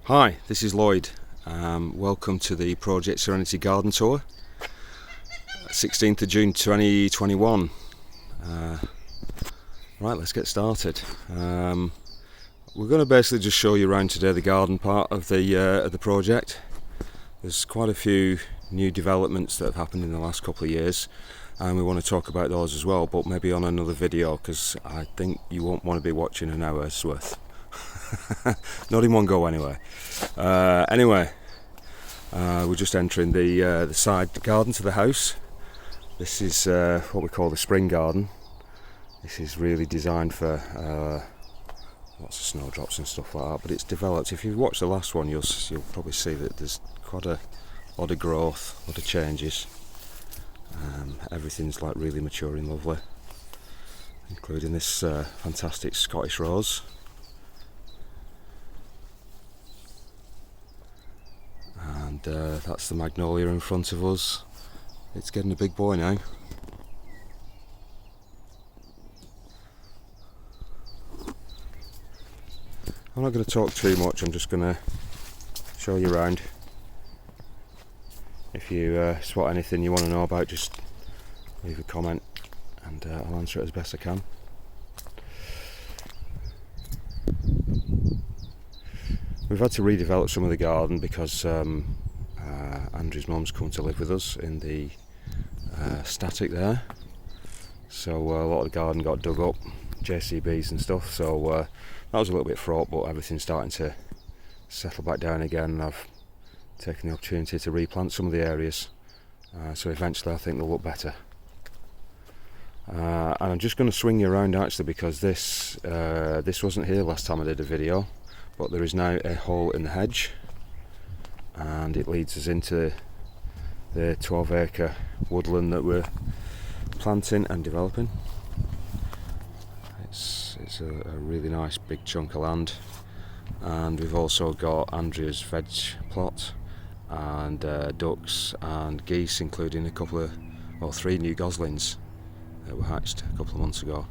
Hi, this is Lloyd. Welcome to the Project Serenity Garden Tour, 16th of June 2021. Right, let's get started. We're going to basically just show you around today the garden part of the project. There's quite a few new developments that have happened in the last couple of years, and we want to talk about those as well, but maybe on another video, because I think you won't want to be watching an hour's worth. Not in one go anyway. We're just entering the side garden to the house. This is what we call the spring garden. This is really designed for lots of snowdrops and stuff like that, but it's developed. If you've watched the last one, you'll probably see that there's quite a lot of growth, a lot of changes. Everything's like really maturing lovely, including this fantastic Scottish rose. And that's the magnolia in front of us. It's getting a big boy now. I'm not going to talk too much, I'm just going to show you around. If you spot anything you want to know about, just leave a comment and I'll answer it as best I can. We've had to redevelop some of the garden because Andrew's mum's come to live with us in the static there, so a lot of the garden got dug up, JCBs and stuff, so that was a little bit fraught, but everything's starting to settle back down again, and I've taken the opportunity to replant some of the areas, so eventually I think they'll look better. And I'm just going to swing you around actually, because this wasn't here last time I did a video, but there is now a hole in the hedge, and it leads us into the 12-acre woodland that we're planting and developing. It's a really nice big chunk of land, and we've also got Andrew's veg plot and ducks and geese, including three new goslings that were hatched a couple of months ago.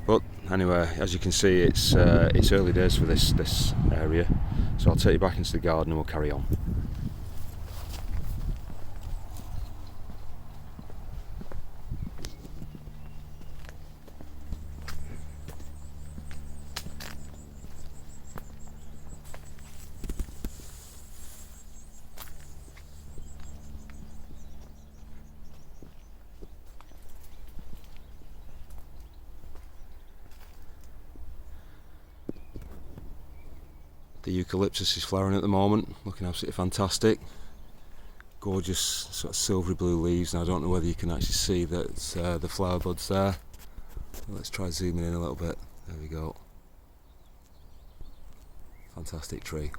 But anyway, as you can see, it's early days for this area, so I'll take you back into the garden and we'll carry on. The eucalyptus is flowering at the moment, looking absolutely fantastic. Gorgeous sort of silvery blue leaves, and I don't know whether you can actually see that the flower buds there. Let's try zooming in a little bit. There we go. Fantastic tree.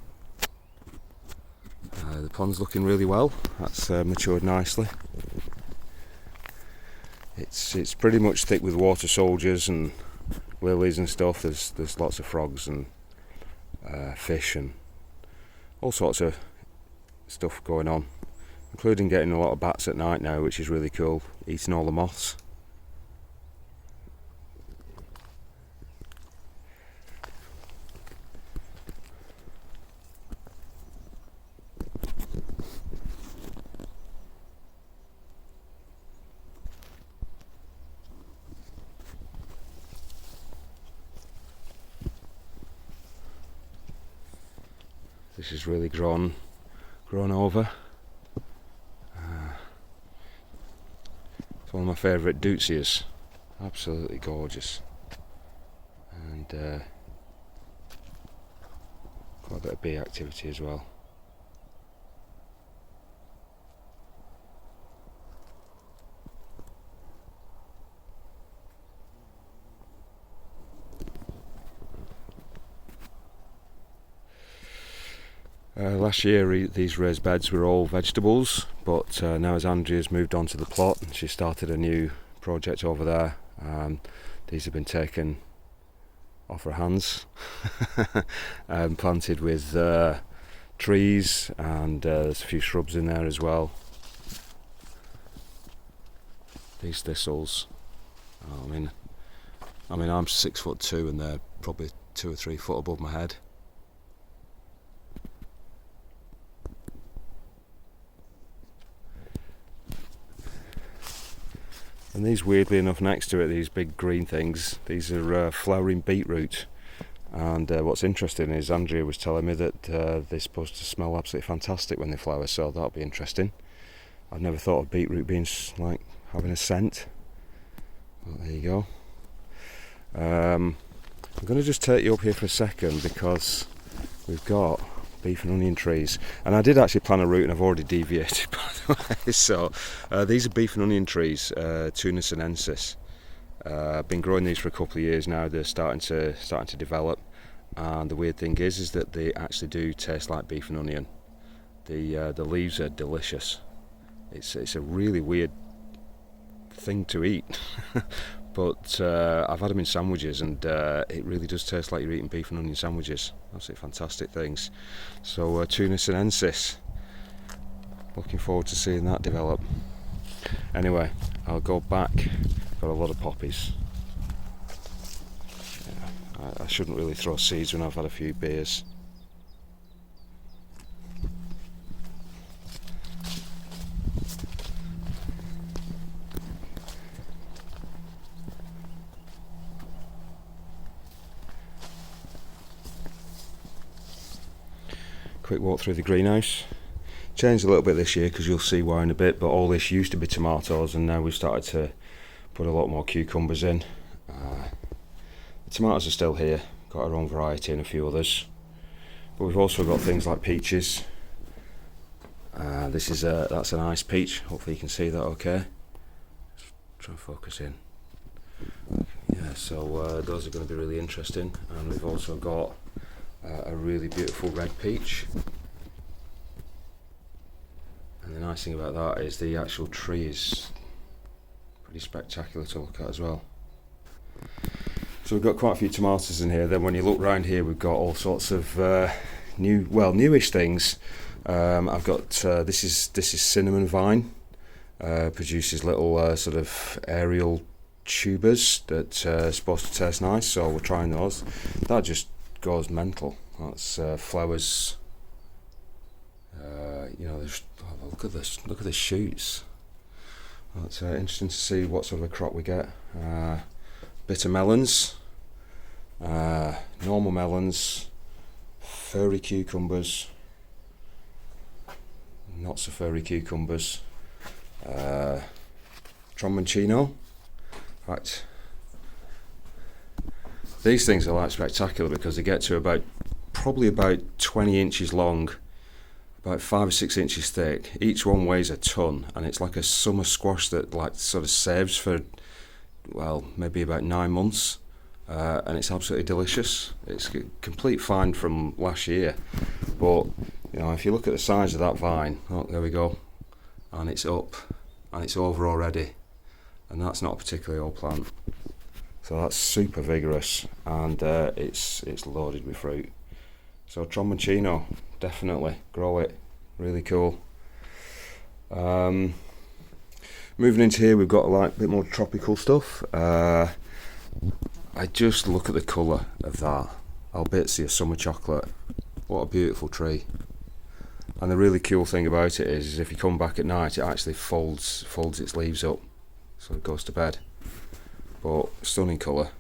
The pond's looking really well. That's matured nicely. It's pretty much thick with water soldiers and lilies and stuff. There's lots of frogs and fish and all sorts of stuff going on, including getting a lot of bats at night now, which is really cool, eating all the moths. This is really grown over. It's one of my favourite Deutzias, absolutely gorgeous, and quite a bit of bee activity as well. Last year these raised beds were all vegetables, but now as Andrea's moved on to the plot and she started a new project over there, these have been taken off her hands and planted with trees, and there's a few shrubs in there as well. These thistles, I mean I'm 6'2" and they're probably 2 or 3 foot above my head. And these, weirdly enough, next to it, these big green things, these are flowering beetroot. And what's interesting is Andrea was telling me that they're supposed to smell absolutely fantastic when they flower, so that'll be interesting. I've never thought of beetroot being like having a scent. Well, there you go. I'm going to just take you up here for a second because we've got beef and onion trees, and I did actually plan a route and I've already deviated, by the way. So these are beef and onion trees, Tuna sinensis. I've been growing these for a couple of years now. They're starting to develop, and the weird thing is that they actually do taste like beef and onion. The leaves are delicious. It's a really weird thing to eat, but I've had them in sandwiches, and it really does taste like you're eating beef and onion sandwiches. Absolutely fantastic things. So Tuna sinensis, looking forward to seeing that develop. Anyway, I'll go back. Got a lot of poppies. Yeah, I shouldn't really throw seeds when I've had a few beers. Quick walk through the greenhouse. Changed a little bit this year because you'll see why in a bit, but all this used to be tomatoes and now we've started to put a lot more cucumbers in. The tomatoes are still here, got our own variety and a few others, but we've also got things like peaches. That's an ice peach, hopefully you can see that okay. Just try and focus in. Yeah, so those are going to be really interesting, and we've also got a really beautiful red peach. And the nice thing about that is the actual tree is pretty spectacular to look at as well. So we've got quite a few tomatoes in here. Then when you look round here, we've got all sorts of newish things. I've got this is cinnamon vine. Produces little sort of aerial tubers that are supposed to taste nice. So we're trying those. That just goes mental. That's flowers. Look at this. Look at the shoots. It's interesting to see what sort of a crop we get. Bitter melons, normal melons, furry cucumbers, not so furry cucumbers, Tronmancino. Right. These things are like spectacular because they get to probably about 20 inches long, about 5 or 6 inches thick. Each one weighs a ton, and it's like a summer squash that like sort of saves for, well, maybe about 9 months, and it's absolutely delicious. It's a complete find from last year, but you know, if you look at the size of that vine, oh, there we go, and it's up, and it's over already, and that's not a particularly old plant. So that's super vigorous, and it's loaded with fruit. So Tronmancino, definitely grow it, really cool. Moving into here, we've got like a bit more tropical stuff. I just look at the colour of that Albizia summer chocolate. What a beautiful tree. And the really cool thing about it is if you come back at night, it actually folds its leaves up, so it goes to bed. But stunning colour.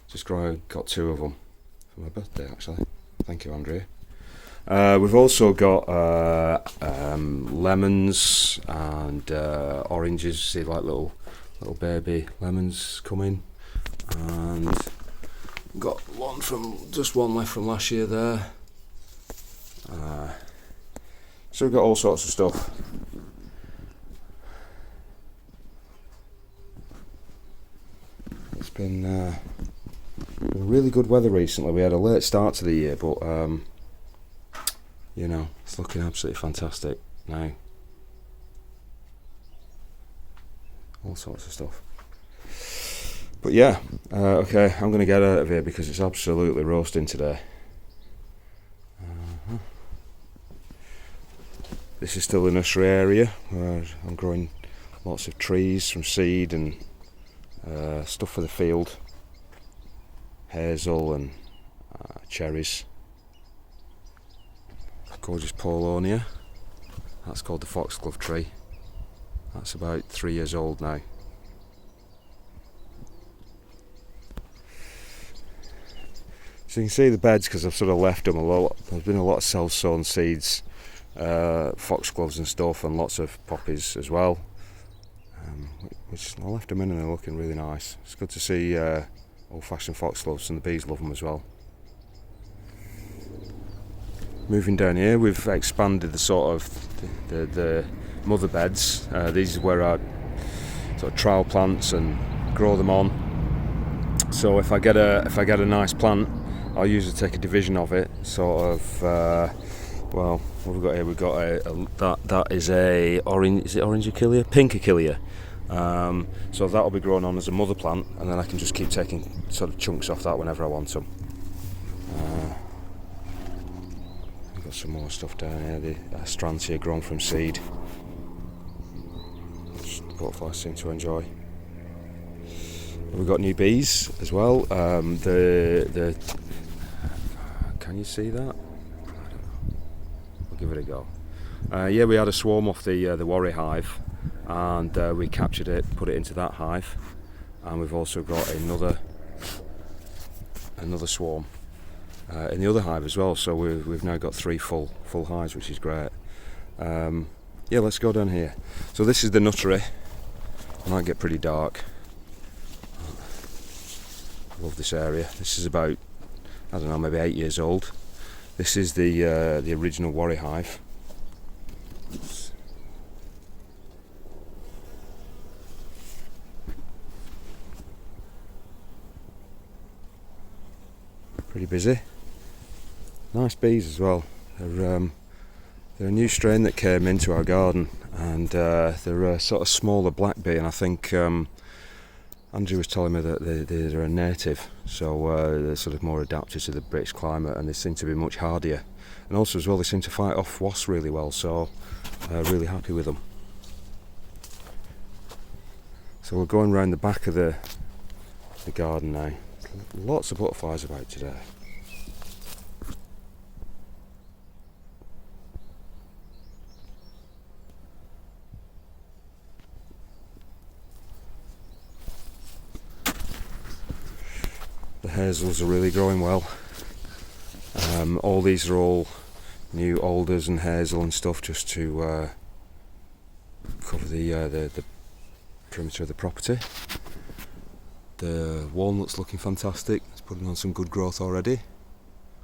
Just got 2 of them for my birthday actually. Thank you, Andrea. We've also got lemons and oranges. See, like little baby lemons coming, and got just one left from last year there. So we've got all sorts of stuff. It's been really good weather recently. We had a late start to the year, but you know, it's looking absolutely fantastic now. All sorts of stuff. But yeah, okay, I'm going to get out of here because it's absolutely roasting today. This is still the nursery area where I'm growing lots of trees from seed and stuff for the field. Hazel and cherries. Gorgeous Paulownia. That's called the foxglove tree. That's about 3 years old now. So you can see the beds because I've sort of left them a lot. There's been a lot of self-sown seeds, foxgloves and stuff, and lots of poppies as well. Which I left them in and they're looking really nice. It's good to see old-fashioned foxgloves, and the bees love them as well. Moving down here, we've expanded the sort of the mother beds. These are where I sort of trial plants and grow them on. So if I get a nice plant, I'll usually take a division of it. Sort of, well, what have we got here? We've got that is a orange. Is it orange achillea? Pink achillea. So that'll be grown on as a mother plant, and then I can just keep taking sort of chunks off that whenever I want them. We've got some more stuff down here. The Astrantia grown from seed, which the butterflies seem to enjoy. We've got new bees as well. The can you see that? I don't know. We'll give it a go. Yeah, we had a swarm off the Warri hive, and we captured it, put it into that hive, and we've also got another swarm in the other hive as well. So we've now got 3 full hives, which is great. Yeah, let's go down here. So this is the nuttery. It might get pretty dark. Love this area. This is about, I don't know, maybe 8 years old. This is the original Warri hive. Pretty busy. Nice bees as well. They're a new strain that came into our garden, and they're a sort of smaller black bee, and I think Andrew was telling me that they're a native, so they're sort of more adapted to the British climate, and they seem to be much hardier. And also as well, they seem to fight off wasps really well, so really happy with them. So we're going round the back of the garden now. Lots of butterflies about today. The hazels are really growing well. All these are all new alders and hazel and stuff, just to cover the perimeter of the property. The walnut's looking fantastic. It's putting on some good growth already.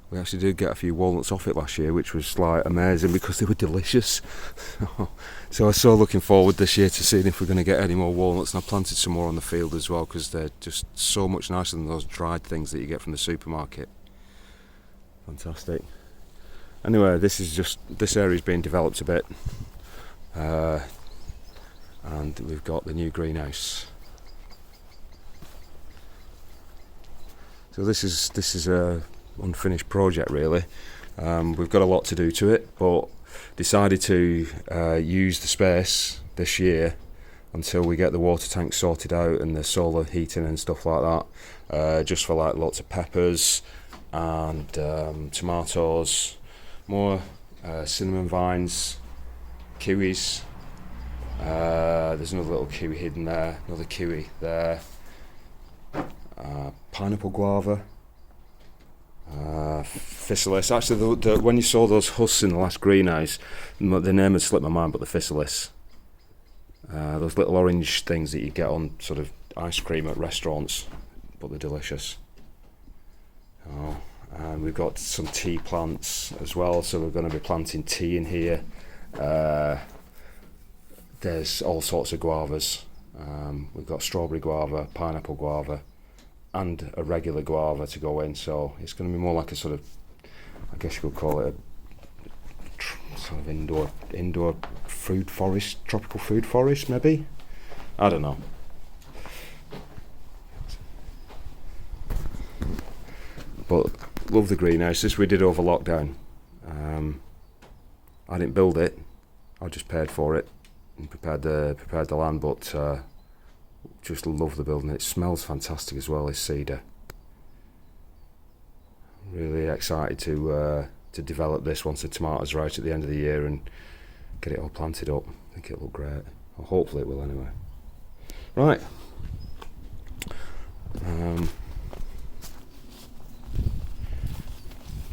We actually did get a few walnuts off it last year, which was like amazing because they were delicious. So I was so looking forward this year to seeing if we're going to get any more walnuts, and I planted some more on the field as well because they're just so much nicer than those dried things that you get from the supermarket. Fantastic. Anyway, this area's being developed a bit, and we've got the new greenhouse. So this is a unfinished project really. We've got a lot to do to it, but decided to use the space this year until we get the water tank sorted out and the solar heating and stuff like that, just for like lots of peppers and tomatoes, more cinnamon vines, kiwis. There's another little kiwi hidden there, another kiwi there. Pineapple guava, physalis. Actually, when you saw those husks in the last greenhouse, the name had slipped my mind, but the physalis. Those little orange things that you get on sort of ice cream at restaurants, but they're delicious. Oh, and we've got some tea plants as well, so we're going to be planting tea in here. There's all sorts of guavas. We've got strawberry guava, pineapple guava, and a regular guava to go in, so it's going to be more like a sort of, I guess you could call it a sort of indoor food forest, tropical food forest maybe? I don't know. But love the greenhouse. This we did over lockdown. I didn't build it, I just paid for it and prepared the land, but just love the building. It smells fantastic as well, this cedar. Really excited to develop this once the tomatoes are out at the end of the year and get it all planted up. I think it'll look great. Well, hopefully it will anyway. Right.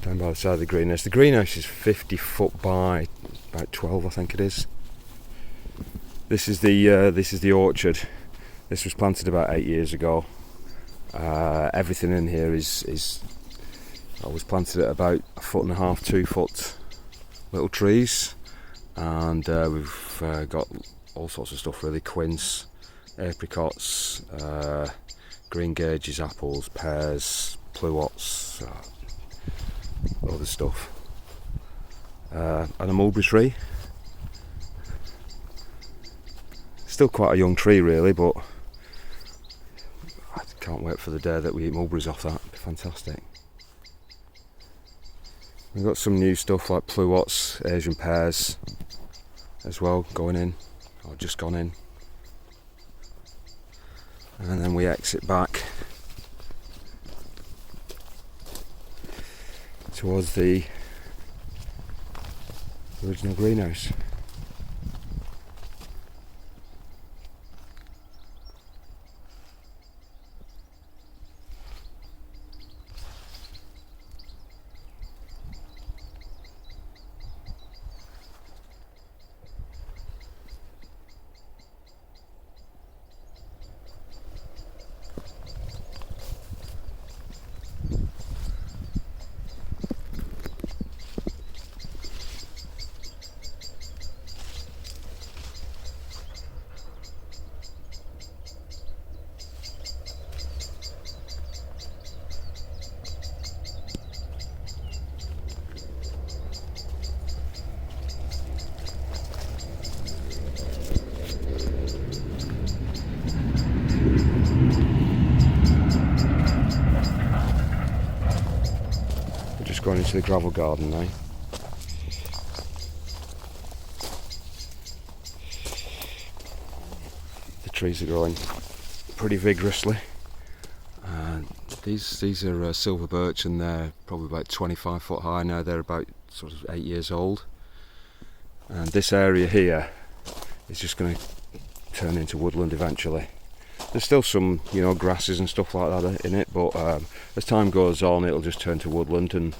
down by the side of the greenhouse. The greenhouse is 50 foot by about 12, I think it is. This is the orchard. This was planted about 8 years ago. Everything in here is I was planted at about 1.5 foot, 2 foot little trees, and we've got all sorts of stuff really: quince, apricots, green gages, apples, pears, pluots, other stuff, and a mulberry tree. Still quite a young tree really, but I can't wait for the day that we eat mulberries off that. It'd be fantastic. We've got some new stuff like pluots, Asian pears as well going in, or just gone in. And then we exit back towards the original greenhouse. Going into the gravel garden now. The trees are growing pretty vigorously. These are silver birch, and they're probably about 25 foot high now. They're about sort of 8 years old. And this area here is just going to turn into woodland eventually. There's still some, grasses and stuff like that in it, but as time goes on, it'll just turn to woodland, and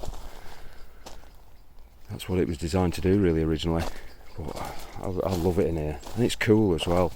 that's what it was designed to do, really, originally. But I love it in here, and it's cool as well.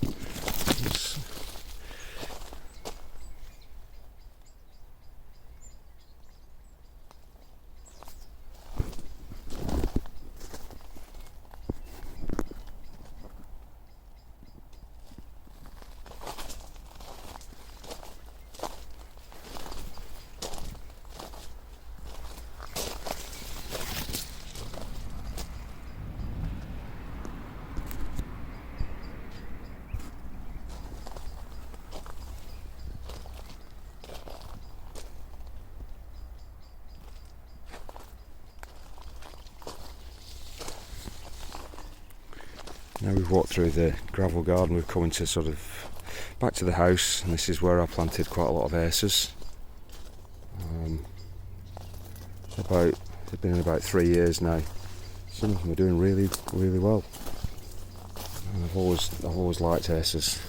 Now we've walked through the gravel garden, we've come into sort of back to the house, and this is where I planted quite a lot of acers. They've been in about 3 years now. Some of them are doing really, really well. And I've always liked acers.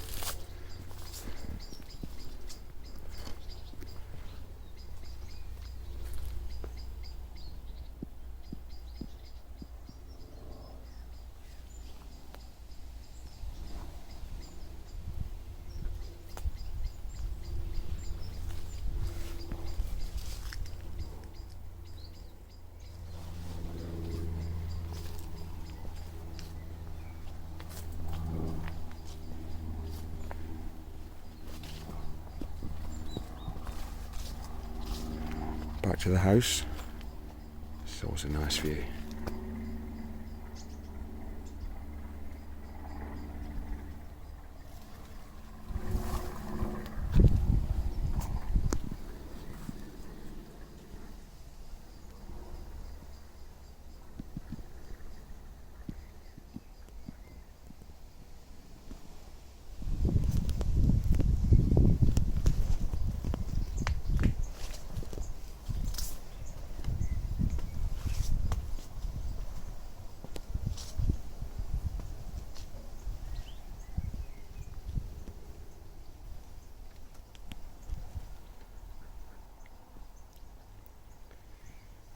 Back to the house. It's always a nice view.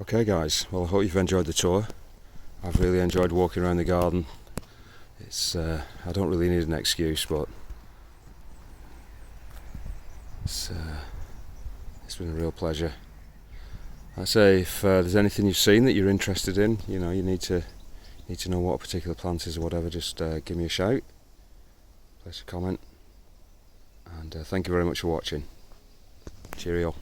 Okay guys, well I hope you've enjoyed the tour. I've really enjoyed walking around the garden. It's I don't really need an excuse, but it's been a real pleasure. I say, if there's anything you've seen that you're interested in, you know, you need to know what a particular plant is or whatever, just give me a shout, place a comment, and thank you very much for watching. Cheerio.